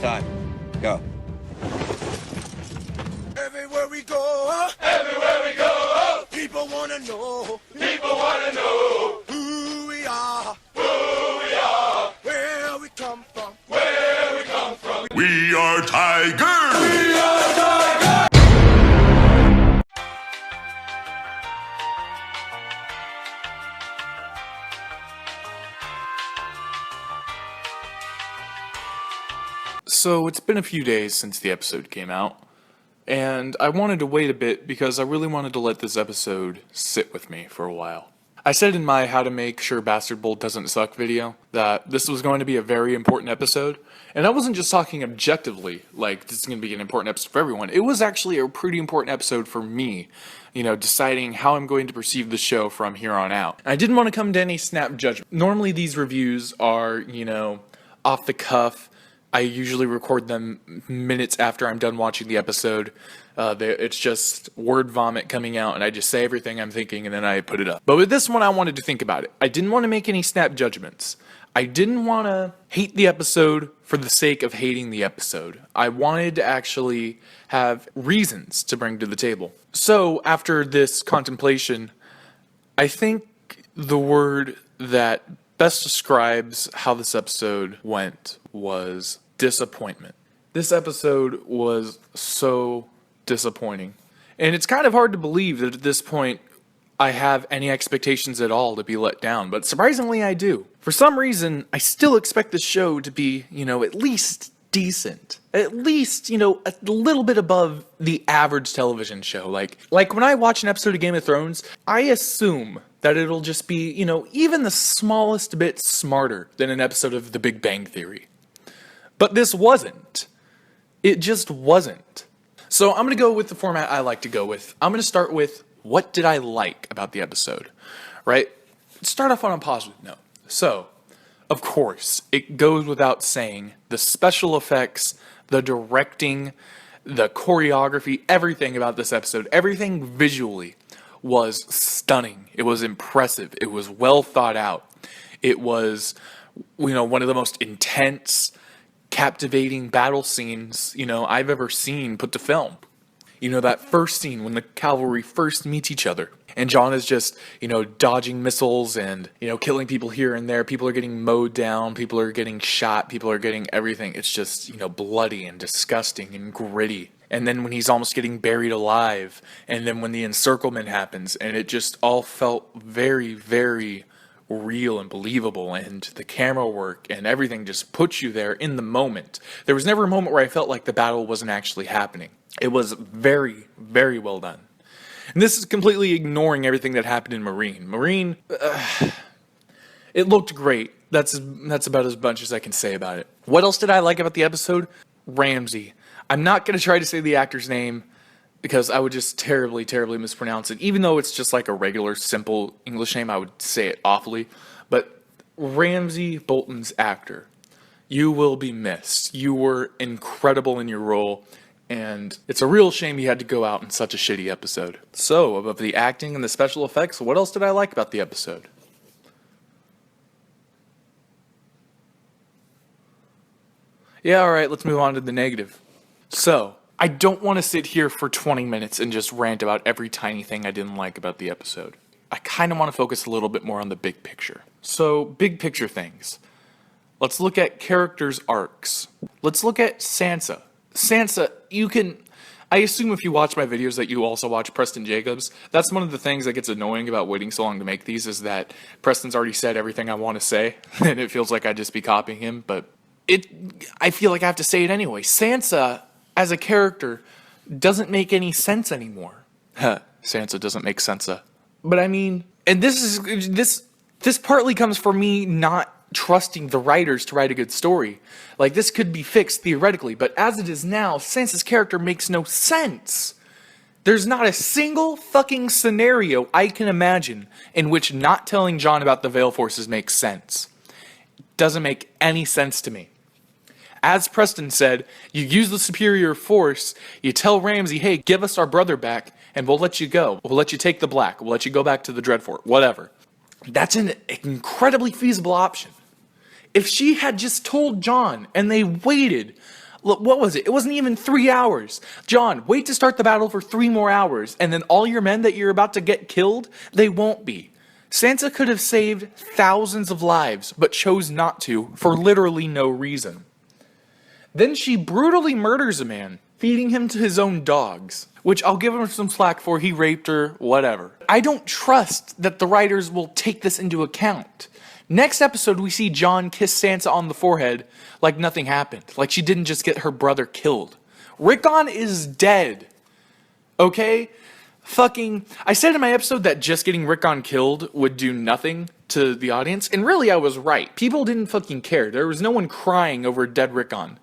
time. Go. Everywhere we go, people wanna know who we are, where we come from. We are Tigers! So it's been a few days since the episode came out, and I wanted to wait a bit because I really wanted to let this episode sit with me for a while. I said in my How to Make Sure Bastard Bolt Doesn't Suck video that this was going to be a very important episode, and I wasn't just talking objectively, like this is going to be an important episode for everyone. It was actually a pretty important episode for me, deciding how I'm going to perceive the show from here on out. I didn't want to come to any snap judgment. Normally these reviews are, off the cuff. I usually record them minutes after I'm done watching the episode. It's just word vomit coming out, and I just say everything I'm thinking, and then I put it up. But with this one, I wanted to think about it. I didn't want to make any snap judgments. I didn't want to hate the episode for the sake of hating the episode. I wanted to actually have reasons to bring to the table. So, after this contemplation, I think the word that best describes how this episode went was disappointment. This episode was so disappointing. And it's kind of hard to believe that at this point I have any expectations at all to be let down, but surprisingly I do. For some reason, I still expect the show to be, at least decent. At least, a little bit above the average television show. Like when I watch an episode of Game of Thrones, I assume that it'll just be, even the smallest bit smarter than an episode of The Big Bang Theory. But this wasn't. It just wasn't. So I'm going to go with the format I like to go with. I'm going to start with what did I like about the episode, right? Start off on a positive note. So, of course, it goes without saying, the special effects, the directing, the choreography, everything about this episode, everything visually was stunning. It was impressive. It was well thought out. It was, one of the most intense, captivating battle scenes, I've ever seen put to film. That first scene when the cavalry first meet each other and Jon is just, dodging missiles and, killing people here and there. People are getting mowed down. People are getting shot. People are getting everything. It's just, bloody and disgusting and gritty. And then when he's almost getting buried alive, and then when the encirclement happens, and it just all felt very, very real and believable, and the camera work and everything just puts you there in the moment. There was never a moment where I felt like the battle wasn't actually happening. It was very, very well done. And this is completely ignoring everything that happened in Marine. Marine, it looked great. That's about as much as I can say about it. What else did I like about the episode? Ramsay. I'm not going to try to say the actor's name because I would just terribly, terribly mispronounce it. Even though it's just like a regular, simple English name, I would say it awfully. But Ramsay Bolton's actor, you will be missed. You were incredible in your role, and it's a real shame you had to go out in such a shitty episode. So, above the acting and the special effects, what else did I like about the episode? Yeah, alright, let's move on to the negative. So, I don't want to sit here for 20 minutes and just rant about every tiny thing I didn't like about the episode. I kind of want to focus a little bit more on the big picture. So, big picture things. Let's look at characters' arcs. Let's look at Sansa. Sansa, I assume if you watch my videos that you also watch Preston Jacobs. That's one of the things that gets annoying about waiting so long to make these, is that Preston's already said everything I want to say, and it feels like I'd just be copying him, but I feel like I have to say it anyway. Sansa, as a character, doesn't make any sense anymore. Sansa doesn't make sense. But I mean, and this partly comes from me not trusting the writers to write a good story. Like, this could be fixed theoretically, but as it is now, Sansa's character makes no sense. There's not a single fucking scenario I can imagine in which not telling Jon about the Veil Forces makes sense. It doesn't make any sense to me. As Preston said, you use the superior force, you tell Ramsay, hey, give us our brother back, and we'll let you go. We'll let you take the Black. We'll let you go back to the Dreadfort. Whatever. That's an incredibly feasible option. If she had just told Jon, and they waited Look, what was it? It wasn't even 3 hours. Jon, wait to start the battle for 3 more hours, and then all your men that you're about to get killed, they won't be. Sansa could have saved thousands of lives, but chose not to for literally no reason. Then she brutally murders a man, feeding him to his own dogs, which I'll give him some slack for. He raped her, whatever. I don't trust that the writers will take this into account. Next episode, we see Jon kiss Sansa on the forehead like nothing happened, like she didn't just get her brother killed. Rickon is dead. Okay? I said in my episode that just getting Rickon killed would do nothing to the audience, and really I was right. People didn't fucking care. There was no one crying over a dead Rickon.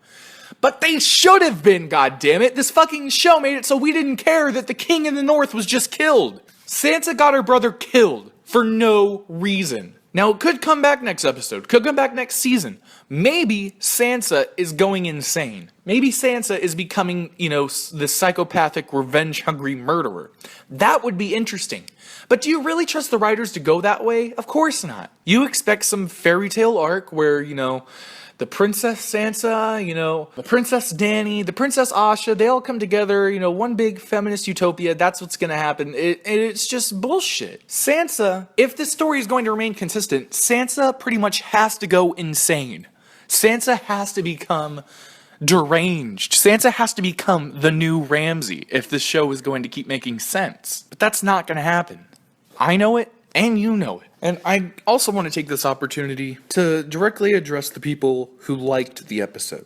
But they should have been, goddammit. This fucking show made it so we didn't care that the king in the north was just killed. Sansa got her brother killed for no reason. Now, it could come back next episode, could come back next season. Maybe Sansa is going insane. Maybe Sansa is becoming, this psychopathic, revenge-hungry murderer. That would be interesting. But do you really trust the writers to go that way? Of course not. You expect some fairy tale arc where, the Princess Sansa, the Princess Dany, the Princess Asha, they all come together, one big feminist utopia. That's what's going to happen. It's just bullshit. Sansa, if this story is going to remain consistent, Sansa pretty much has to go insane. Sansa has to become deranged. Sansa has to become the new Ramsay if this show is going to keep making sense. But that's not going to happen. I know it, and you know it. And I also want to take this opportunity to directly address the people who liked the episode,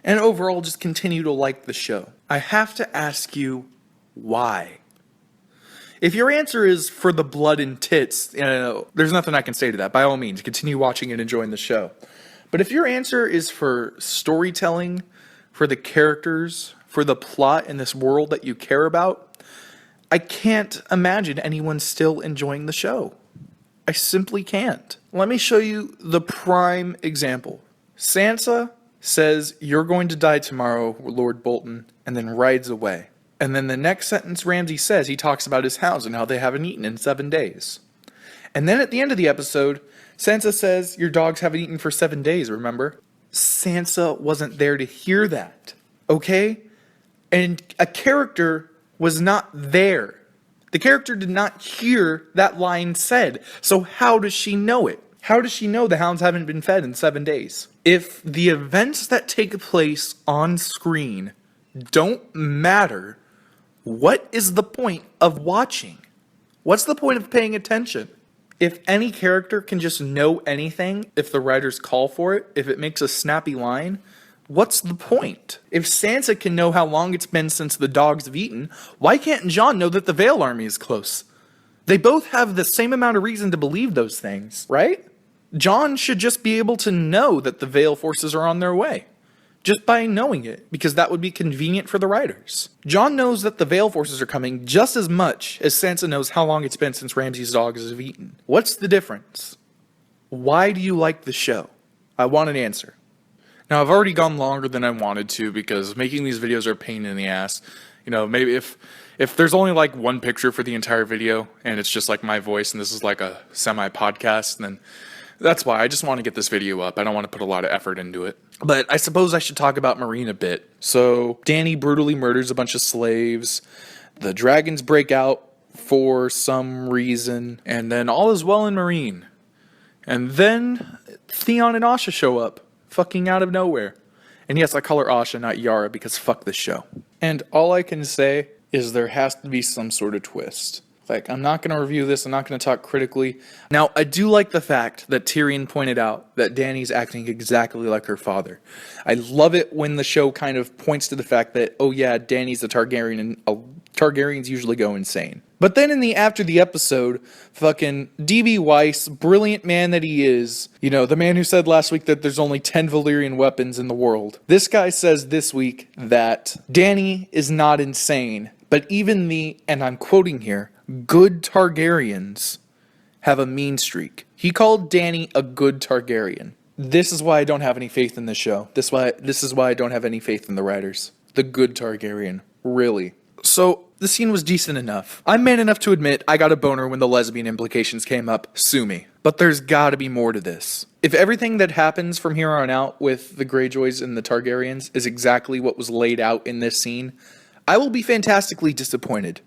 and overall just continue to like the show. I have to ask you, why? If your answer is for the blood and tits, there's nothing I can say to that. By all means, continue watching and enjoying the show. But if your answer is for storytelling, for the characters, for the plot in this world that you care about, I can't imagine anyone still enjoying the show. I simply can't. Let me show you the prime example. Sansa says, "You're going to die tomorrow, Lord Bolton," and then rides away. And then the next sentence Ramsay says, he talks about his house and how they haven't eaten in 7 days. And then at the end of the episode, Sansa says, "Your dogs haven't eaten for 7 days, remember?" Sansa wasn't there to hear that, okay? And a character was not there. The character did not hear that line said. So how does she know it? How does she know the hounds haven't been fed in 7 days? If the events that take place on screen don't matter, what is the point of watching? What's the point of paying attention? If any character can just know anything, if the writers call for it, if it makes a snappy line, what's the point? If Sansa can know how long it's been since the dogs have eaten, why can't Jon know that the Vale army is close? They both have the same amount of reason to believe those things, right? Jon should just be able to know that the Vale forces are on their way, just by knowing it, because that would be convenient for the writers. Jon knows that the Vale forces are coming just as much as Sansa knows how long it's been since Ramsay's dogs have eaten. What's the difference? Why do you like the show? I want an answer. Now, I've already gone longer than I wanted to because making these videos are a pain in the ass. Maybe if there's only like one picture for the entire video and it's just like my voice and this is like a semi-podcast, then that's why I just want to get this video up. I don't want to put a lot of effort into it. But I suppose I should talk about Meereen a bit. So, Dany brutally murders a bunch of slaves. The dragons break out for some reason. And then all is well in Meereen. And then Theon and Asha show up. Fucking out of nowhere. And yes, I call her Asha, not Yara, because fuck the show. And all I can say is there has to be some sort of twist. Like, I'm not going to review this, I'm not going to talk critically. Now, I do like the fact that Tyrion pointed out that Dany's acting exactly like her father. I love it when the show kind of points to the fact that, oh yeah, Dany's a Targaryen, and Targaryens usually go insane. But then after the episode, fucking D.B. Weiss, brilliant man that he is, the man who said last week that there's only 10 Valyrian weapons in the world. This guy says this week that Dany is not insane, but even and I'm quoting here, good Targaryens have a mean streak. He called Dany a good Targaryen. This is why I don't have any faith in this show. This is why I don't have any faith in the writers. The good Targaryen. Really. So, The scene was decent enough. I'm man enough to admit I got a boner when the lesbian implications came up. Sue me. But there's gotta be more to this. If everything that happens from here on out with the Greyjoys and the Targaryens is exactly what was laid out in this scene, I will be fantastically disappointed.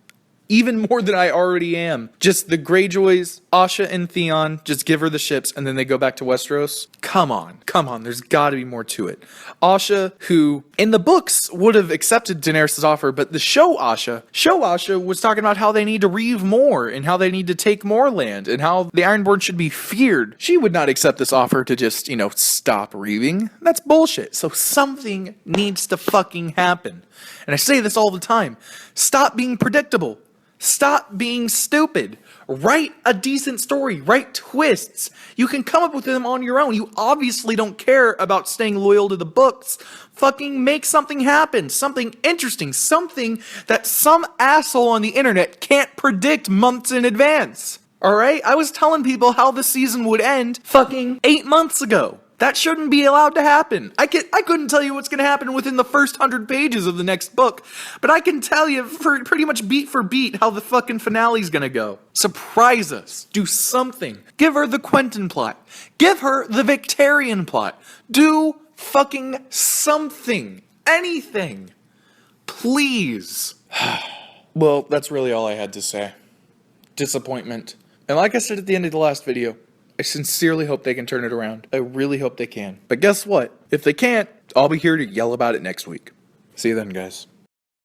Even more than I already am. Just the Greyjoys, Asha and Theon, just give her the ships and then they go back to Westeros. Come on, there's gotta be more to it. Asha, who in the books would have accepted Daenerys' offer, but the show Asha was talking about how they need to reave more and how they need to take more land and how the Ironborn should be feared. She would not accept this offer to just, stop reaving. That's bullshit. So something needs to fucking happen. And I say this all the time. Stop being predictable. Stop being stupid. Write a decent story. Write twists. You can come up with them on your own. You obviously don't care about staying loyal to the books. Fucking make something happen. Something interesting. Something that some asshole on the internet can't predict months in advance. Alright? I was telling people how the season would end fucking 8 months ago. That shouldn't be allowed to happen. I couldn't tell you what's going to happen within the first 100 pages of the next book, but I can tell you for pretty much beat for beat how the fucking finale's going to go. Surprise us. Do something. Give her the Quentin plot. Give her the Victorian plot. Do fucking something. Anything. Please. Well, that's really all I had to say. Disappointment. And like I said at the end of the last video, I sincerely hope they can turn it around. I really hope they can. But guess what? If they can't, I'll be here to yell about it next week. See you then, guys.